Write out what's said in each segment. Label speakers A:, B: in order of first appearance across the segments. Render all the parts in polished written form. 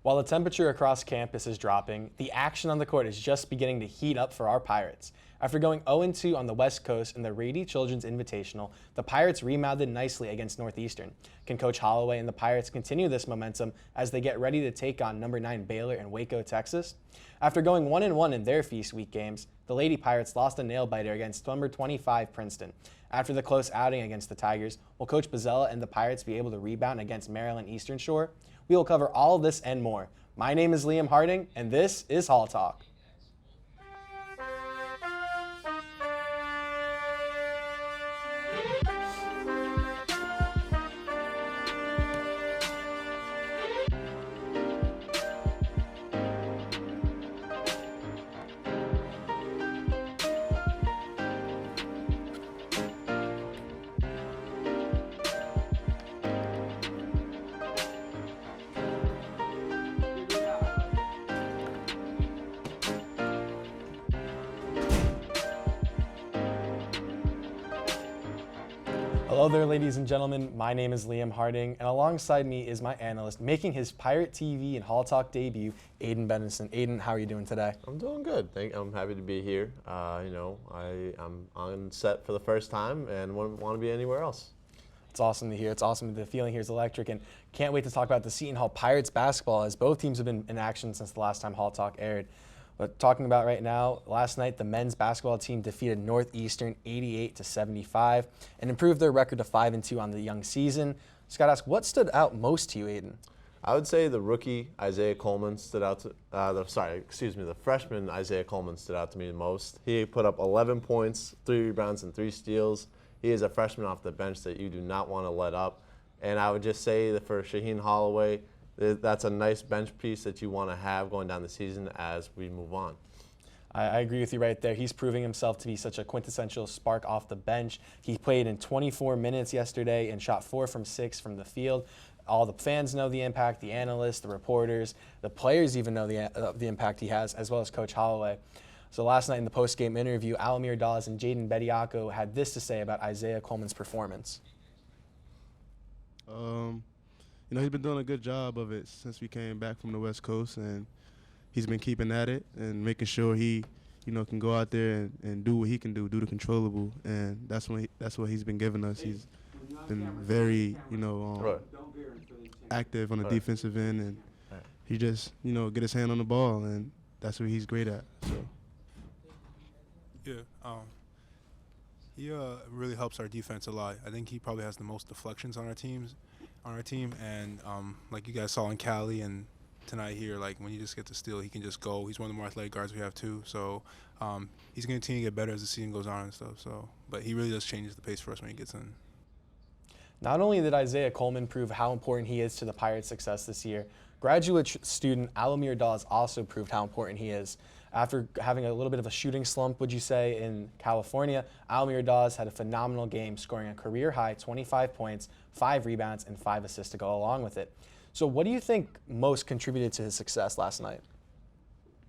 A: While the temperature across campus is dropping, the action on the court is just beginning to heat up for our Pirates. After going 0-2 on the West Coast in the Rady Children's Invitational, the Pirates rebounded nicely against Northeastern. Can Coach Holloway and the Pirates continue this momentum as they get ready to take on number 9 Baylor in Waco, Texas? After going 1-1 in their Feast Week games, the Lady Pirates lost a nail-biter against number 25 Princeton. After the close outing against the Tigers, will Coach Bozzella and the Pirates be able to rebound against Maryland Eastern Shore? We will cover all of this and more. My name is Liam Harding, and this is Hall Talk. Hello there, ladies and gentlemen. My name is Liam Harding, and alongside me is my analyst making his Pirate TV and Hall Talk debut, Aiden Benison. Aiden, how are you doing today?
B: I'm doing good. I'm happy to be here. I'm on set for the first time and wouldn't want to be anywhere else.
A: It's awesome to hear. It's awesome. The feeling here is electric, and can't wait to talk about the Seton Hall Pirates basketball, as both teams have been in action since the last time Hall Talk aired. But talking about right now, last night the men's basketball team defeated Northeastern 88-75 and improved their record to 5-2 on the young season. Just got to ask, what stood out most to you, Aiden?
B: I would say the rookie Isaiah Coleman stood out to. The freshman Isaiah Coleman stood out to me the most. He put up 11 points, 3 rebounds, and 3 steals. He is a freshman off the bench that you do not want to let up. And I would just say that for Shaheen Holloway, that's a nice bench piece that you want to have going down the season as we move on.
A: I agree with you right there. He's proving himself to be such a quintessential spark off the bench. He played in 24 minutes yesterday and shot 4 from 6 from the field. All the fans know the impact, the analysts, the reporters, the players even know the impact he has, as well as Coach Holloway. So last night in the post-game interview, Alamir Dawes and Aiden Benison had this to say about Isaiah Coleman's performance.
C: He's been doing a good job of it since we came back from the West Coast, and he's been keeping at it and making sure he, can go out there and do what he can do the controllable, and that's what he's been giving us. He's been very, active on the defensive end, and he just, get his hand on the ball, and that's what he's great at. So.
D: Yeah, he really helps our defense a lot. I think he probably has the most deflections on our team, and like you guys saw in Cali and tonight here, like when you just get to steal, he can just go. He's one of the more athletic guards we have too. So he's going to continue to get better as the season goes on and stuff. So, but he really does change the pace for us when he gets in.
A: Not only did Isaiah Coleman prove how important he is to the Pirates' success this year, graduate student Alamir Dawes also proved how important he is. After having a little bit of a shooting slump, would you say, in California, Alamir Dawes had a phenomenal game, scoring a career-high 25 points, 5 rebounds, and 5 assists to go along with it. So what do you think most contributed to his success last night?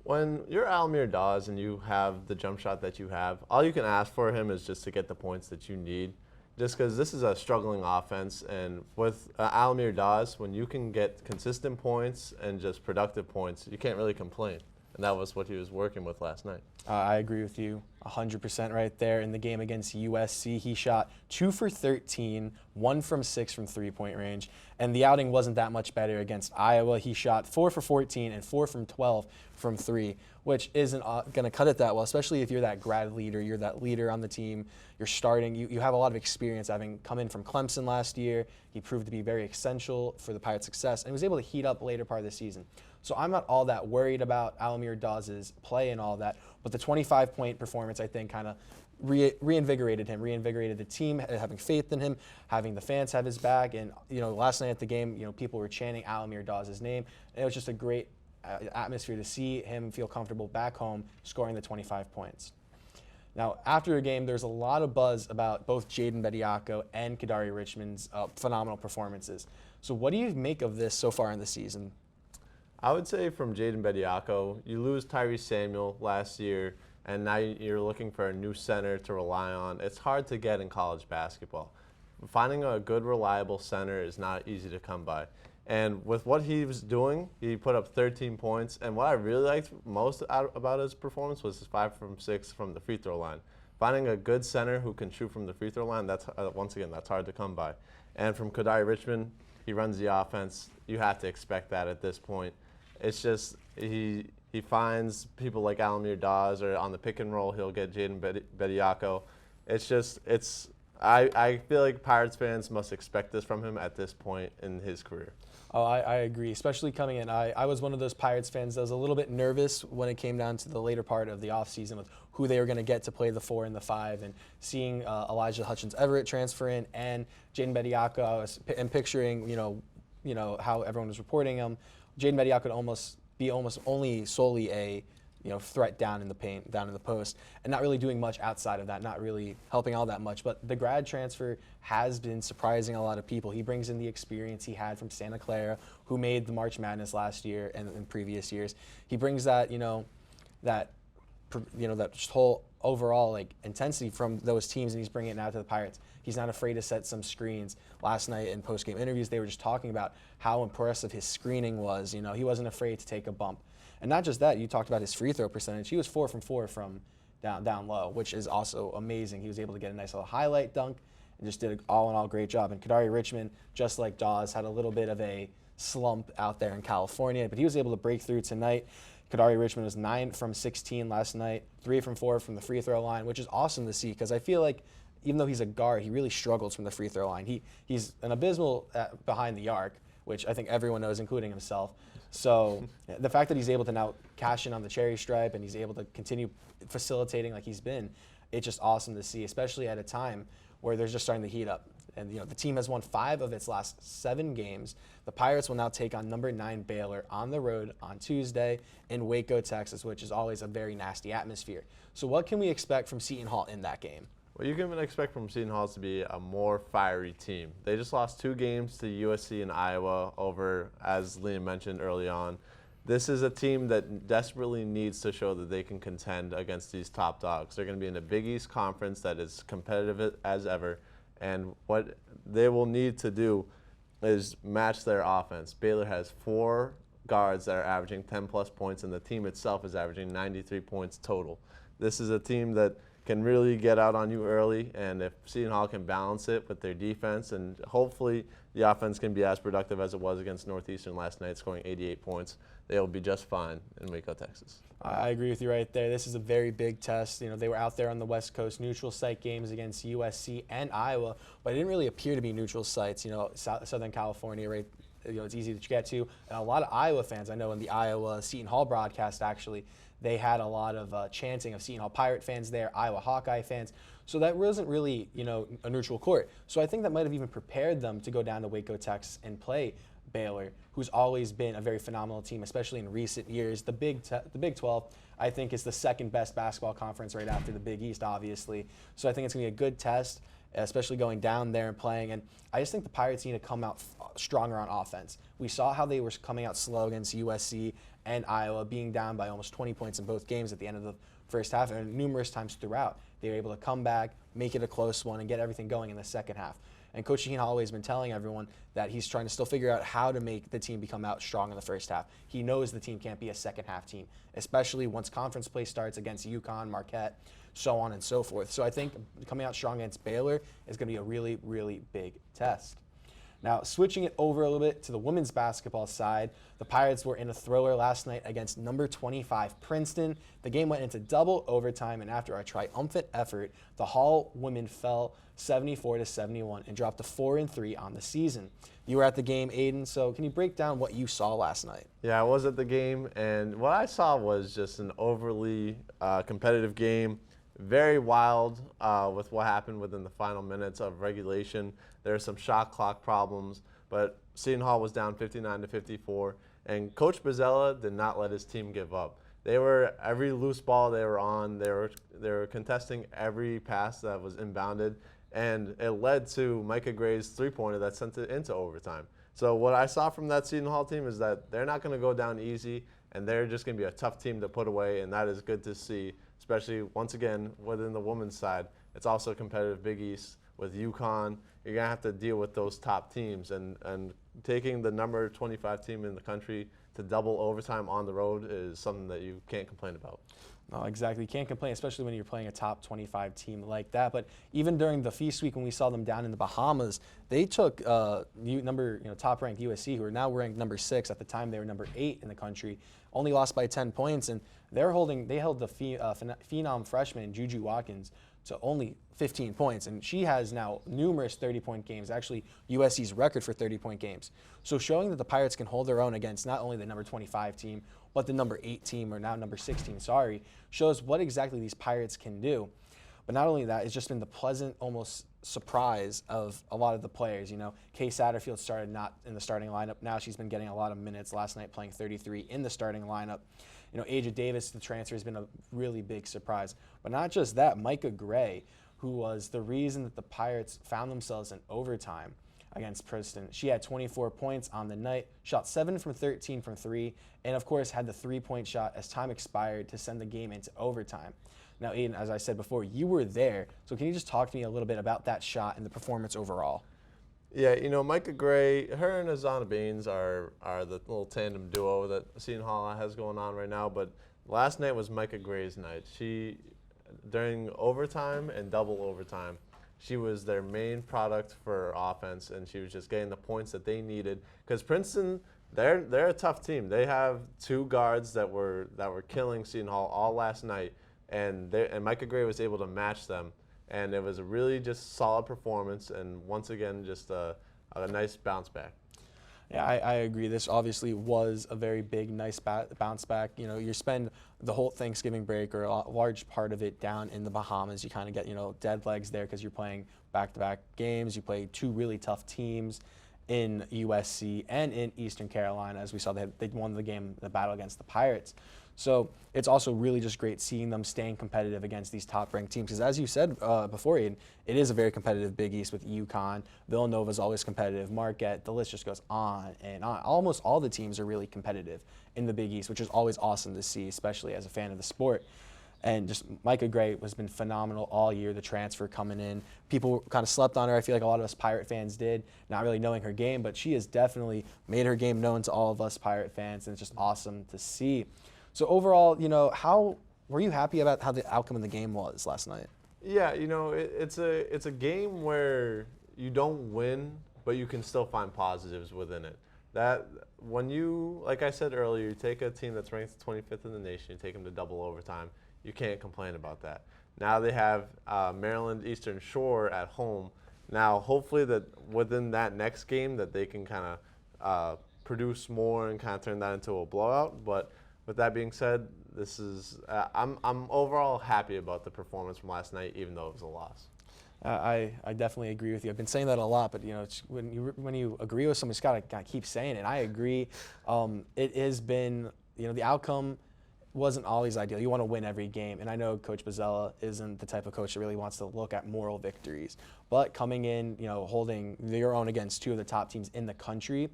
B: When you're Alamir Dawes and you have the jump shot that you have, all you can ask for him is just to get the points that you need. Just because this is a struggling offense, and with Alamir Dawes, when you can get consistent points and just productive points, you can't really complain. And that was what he was working with last night.
A: I agree with you 100% right there. In the game against USC, he shot 2 for 13, 1 from 6 from three-point range. And the outing wasn't that much better against Iowa. He shot 4 for 14 and 4 from 12 from 3, which isn't going to cut it that well, especially if you're that grad leader, you're that leader on the team, you're starting. You have a lot of experience having come in from Clemson last year. He proved to be very essential for the Pirates' success, and he was able to heat up later part of the season. So I'm not all that worried about Alamir Dawes' play and all that, but the 25-point performance, I think, kind of reinvigorated him, reinvigorated the team, having faith in him, having the fans have his back. And, last night at the game, people were chanting Alamir Dawes' name. And it was just a great atmosphere to see him feel comfortable back home scoring the 25 points. Now, after the game, there's a lot of buzz about both Aiden Benison and Kadari Richmond's phenomenal performances. So what do you make of this so far in the season?
B: I would say from Aiden Benison, you lose Tyrese Samuel last year, and now you're looking for a new center to rely on. It's hard to get in college basketball. Finding a good, reliable center is not easy to come by. And with what he was doing, he put up 13 points. And what I really liked most about his performance was his 5 from 6 from the free throw line. Finding a good center who can shoot from the free throw line, that's once again, that's hard to come by. And from Kadari Richmond, he runs the offense. You have to expect that at this point. It's just he finds people like Alamir Dawes, or on the pick and roll, he'll get Jaden Bediako. I feel like Pirates fans must expect this from him at this point in his career.
A: Oh, I agree, especially coming in. I was one of those Pirates fans that was a little bit nervous when it came down to the later part of the offseason with who they were going to get to play the 4 and the 5, and seeing Elijah Hutchins-Everett transfer in and Jaden Bediako, and picturing, you know how everyone was reporting him. Jaden Bediako could be almost only solely a threat down in the paint, down in the post, and not really doing much outside of that, not really helping all that much. But the grad transfer has been surprising a lot of people. He brings in the experience he had from Santa Clara, who made the March Madness last year and in previous years. He brings that, that just whole overall intensity from those teams, and he's bringing it now to the Pirates. He's not afraid to set some screens. Last night in post-game interviews, they were just talking about how impressive his screening was. He wasn't afraid to take a bump. And not just that, you talked about his free throw percentage. He was 4 from 4 from down low, which is also amazing. He was able to get a nice little highlight dunk and just did an all-in-all great job. And Kadari Richmond, just like Dawes, had a little bit of a slump out there in California, but he was able to break through tonight. Kadari Richmond was 9 from 16 last night, 3 from 4 from the free throw line, which is awesome to see, because I feel like even though he's a guard, he really struggles from the free throw line. He's an abysmal behind the arc, which I think everyone knows, including himself. So the fact that he's able to now cash in on the cherry stripe and he's able to continue facilitating like he's been, it's just awesome to see, especially at a time where they're just starting to heat up. And the team has won 5 of its last 7 games. The Pirates will now take on number 9 Baylor on the road on Tuesday in Waco, Texas, which is always a very nasty atmosphere. So what can we expect from Seton Hall in that game?
B: Well, you can expect from Seton Hall to be a more fiery team. They just lost 2 games to USC and Iowa over, as Liam mentioned early on. This is a team that desperately needs to show that they can contend against these top dogs. They're going to be in a Big East conference that is competitive as ever, and what they will need to do is match their offense. Baylor has 4 guards that are averaging 10-plus points, and the team itself is averaging 93 points total. This is a team that can really get out on you early, and if Seton Hall can balance it with their defense, and hopefully the offense can be as productive as it was against Northeastern last night, scoring 88 points, they'll be just fine in Waco, Texas.
A: I agree with you right there. This is a very big test. They were out there on the West Coast, neutral site games against USC and Iowa, but it didn't really appear to be neutral sites. Southern California, right? It's easy to get to. And a lot of Iowa fans, I know in the Iowa Seton Hall broadcast, actually, they had a lot of chanting of Seton Hall Pirate fans there, Iowa Hawkeye fans. So that wasn't really, a neutral court. So I think that might have even prepared them to go down to Waco, Texas, and play Baylor, who's always been a very phenomenal team, especially in recent years. The Big 12, I think, is the second best basketball conference right after the Big East, obviously. So I think it's going to be a good test, especially going down there and playing. And I just think the Pirates need to come out stronger on offense. We saw how they were coming out slow against USC and Iowa, being down by almost 20 points in both games at the end of the first half, and numerous times throughout. They were able to come back, make it a close one, and get everything going in the second half. And Coach Shaheen Holloway has been telling everyone that he's trying to still figure out how to make the team become out strong in the first half. He knows the team can't be a second half team, especially once conference play starts against UConn, Marquette, so on and so forth. So I think coming out strong against Baylor is going to be a really, really big test. Now, switching it over a little bit to the women's basketball side, the Pirates were in a thriller last night against number 25 Princeton. The game went into double overtime, and after a triumphant effort, the Hall women fell 74-71 and dropped to 4-3 on the season. You were at the game, Aiden, so can you break down what you saw last night?
B: Yeah, I was at the game, and what I saw was just an overly competitive game. Very wild with what happened within the final minutes of regulation. There are some shot clock problems, but Seton Hall was down 59-54, and Coach Bozzella did not let his team give up. They were every loose ball they were on. They were contesting every pass that was inbounded, and it led to Micah Gray's three-pointer that sent it into overtime. So what I saw from that Seton Hall team is that they're not going to go down easy, and they're just going to be a tough team to put away, and that is good to see, especially, once again, within the women's side. It's also a competitive Big East with UConn. You're going to have to deal with those top teams. And taking the number 25 team in the country to double overtime on the road is something that you can't complain about.
A: No, exactly. You can't complain, especially when you're playing a top 25 team like that. But even during the feast week when we saw them down in the Bahamas, they took top-ranked USC, who are now ranked number 6. At the time, they were number 8 in the country. Only lost by 10 points, and they held the phenom freshman Juju Watkins to only 15 points, and she has now numerous 30-point games, actually USC's record for 30-point games. So showing that the Pirates can hold their own against not only the number 25 team, but the number 8 team, or now number 16, shows what exactly these Pirates can do. But not only that, it's just been the pleasant almost surprise of a lot of the players. Kay Satterfield started not in the starting lineup. Now she's been getting a lot of minutes. Last night playing 33 in the starting lineup. Aja Davis, the transfer, has been a really big surprise. But not just that, Micah Gray, who was the reason that the Pirates found themselves in overtime against Princeton. She had 24 points on the night, shot 7 from 13 from 3, and of course had the 3-point shot as time expired to send the game into overtime. Now, Aiden, as I said before, you were there, so can you just talk to me a little bit about that shot and the performance overall?
B: Yeah, Micah Gray, her and Azana Baines are the little tandem duo that Seton Hall has going on right now. But last night was Micah Gray's night. She, during overtime and double overtime, she was their main product for offense, and she was just getting the points that they needed. Because Princeton, they're a tough team. They have 2 guards that were killing Seton Hall all last night, and Micah Gray was able to match them. And it was a really just solid performance, and once again, just a nice bounce back.
A: Yeah, I agree. This obviously was a very big, nice bounce back. You spend the whole Thanksgiving break, or a large part of it, down in the Bahamas. You kind of get, dead legs there because you're playing back-to-back games. You play 2 really tough teams in USC and in Eastern Carolina. As we saw, they won the battle against the Pirates. So it's also really just great seeing them staying competitive against these top-ranked teams. Because as you said before, Aiden, it is a very competitive Big East with UConn. Villanova's always competitive. Marquette, the list just goes on and on. Almost all the teams are really competitive in the Big East, which is always awesome to see, especially as a fan of the sport. And just Micah Gray has been phenomenal all year, the transfer coming in. People kind of slept on her. I feel like a lot of us Pirate fans did, not really knowing her game. But she has definitely made her game known to all of us Pirate fans, and it's just awesome to see. So overall, how were you happy about how the outcome of the game was last night?
B: Yeah, it's a game where you don't win, but you can still find positives within it. That when you, like I said earlier, you take a team that's ranked 25th in the nation, you take them to double overtime, you can't complain about that. Now they have Maryland Eastern Shore at home. Now, hopefully that within that next game that they can kind of produce more and kind of turn that into a blowout. But with that being said, this is I'm overall happy about the performance from last night, even though it was a loss.
A: I definitely agree with you. I've been saying that a lot, but it's, when you agree with someone, you just gotta keep saying it. I agree. It has been, the outcome wasn't always ideal. You want to win every game, and I know Coach Bozzella isn't the type of coach that really wants to look at moral victories. But coming in, holding your own against 2 of the top teams in the country,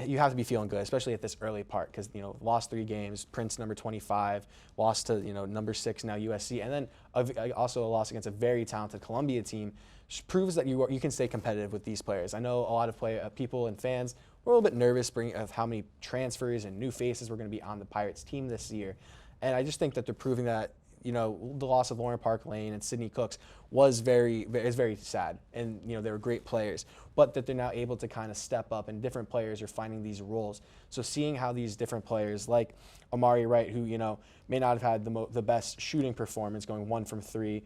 A: you have to be feeling good, especially at this early part, because lost 3 games. Prince number 25, lost to number 6 now USC, and then also a loss against a very talented Columbia team. Proves that you can stay competitive with these players. I know a lot of people and fans were a little bit nervous of how many transfers and new faces were going to be on the Pirates team this year, and I just think that they're proving that the loss of Lauren Park Lane and Sydney Cooks is very sad, and they were great players, but that they're now able to kind of step up, and different players are finding these roles. So seeing how these different players like Amari Wright, who may not have had the best shooting performance, going 1 from 3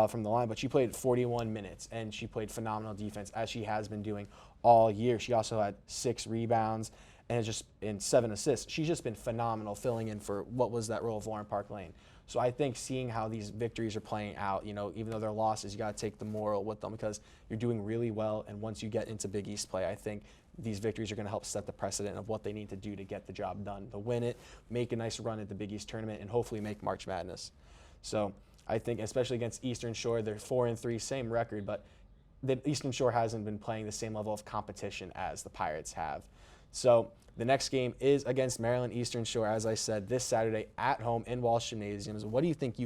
A: from the line, but she played 41 minutes, and she played phenomenal defense, as she has been doing all year. She also had 6 rebounds and 7 assists. She's just been phenomenal, filling in for what was that role of Lauren Park Lane. So I think seeing how these victories are playing out, even though they're losses, you got to take the moral with them, because you're doing really well. And once you get into Big East play, I think these victories are going to help set the precedent of what they need to do to get the job done, to win it, make a nice run at the Big East tournament, and hopefully make March Madness. So I think, especially against Eastern Shore, they're 4-3, same record, but the Eastern Shore hasn't been playing the same level of competition as the Pirates have. So the next game is against Maryland Eastern Shore, as I said, this Saturday at home in Walsh Gymnasium. What do you think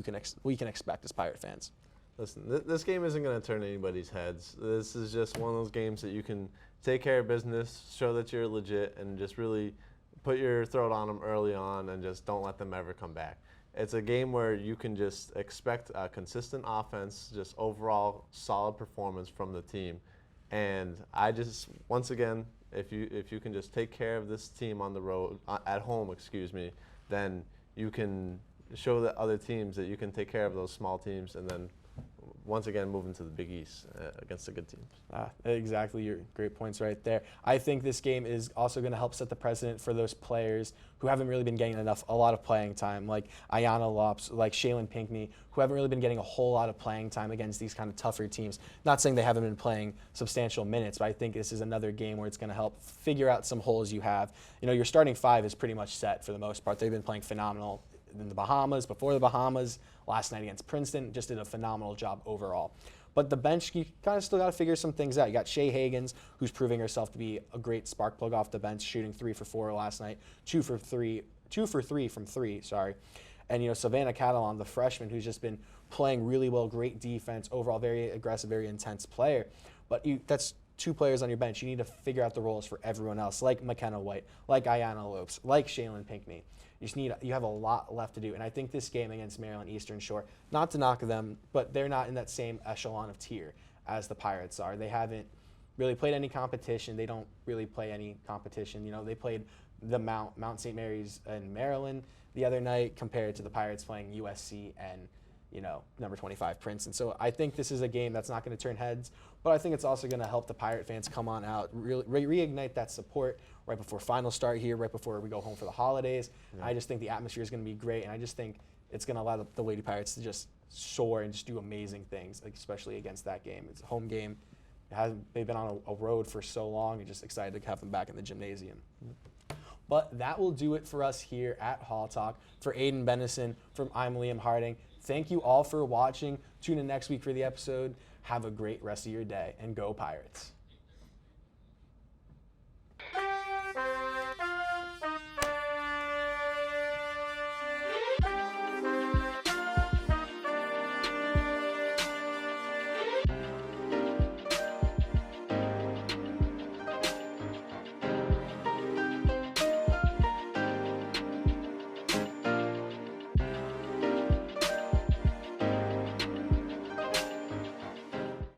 A: we can expect as Pirate fans?
B: Listen, this game isn't going to turn anybody's heads. This is just one of those games that you can take care of business, show that you're legit, and just really put your throat on them early on and just don't let them ever come back. It's a game where you can just expect a consistent offense, just overall solid performance from the team. And I just, once again, if you can just take care of this team on the road, at home, then you can show the other teams that you can take care of those small teams, and then once again move into the Big East against the good teams.
A: Exactly, your great points right there. I think this game is also going to help set the precedent for those players who haven't really been getting a lot of playing time, like Ayanna Lops, like Shaylin Pinckney, who haven't really been getting a whole lot of playing time against these kind of tougher teams. Not saying they haven't been playing substantial minutes, but I think this is another game where it's going to help figure out some holes you have. You know, your starting five is pretty much set for the most part. They've been playing phenomenal in the Bahamas, before the Bahamas, last night against Princeton, just did a phenomenal job overall. But the bench, you kind of still got to figure some things out. You got Shea Hagans, who's proving herself to be a great spark plug off the bench, shooting 3 for 4 last night, 2 for 3 from 3, sorry. And, you know, Savannah Catalan, the freshman, who's just been playing really well, great defense, overall very aggressive, very intense player. But that's 2 players on your bench. You need to figure out the roles for everyone else, like McKenna White, like Ayanna Lopes, like Shaylin Pinckney. You have a lot left to do. And I think this game against Maryland Eastern Shore, not to knock them, but they're not in that same echelon of tier as the Pirates are. They haven't really played any competition. They don't really play any competition. You know, they played the Mount St. Mary's in Maryland the other night compared to the Pirates playing USC and, you know, number 25 Princeton. So I think this is a game that's not going to turn heads, but I think it's also going to help the Pirate fans come on out, really reignite that support right before finals start here, right before we go home for the holidays. Yeah. I just think the atmosphere is going to be great, and I just think it's going to allow the Lady Pirates to just soar and just do amazing things, like especially against that game. It's a home game. They've been on a road for so long, and just excited to have them back in the gymnasium. But that will do it for us here at Hall Talk. For Aiden Benison, I'm Liam Harding. Thank you all for watching. Tune in next week for the episode. Have a great rest of your day, and go Pirates.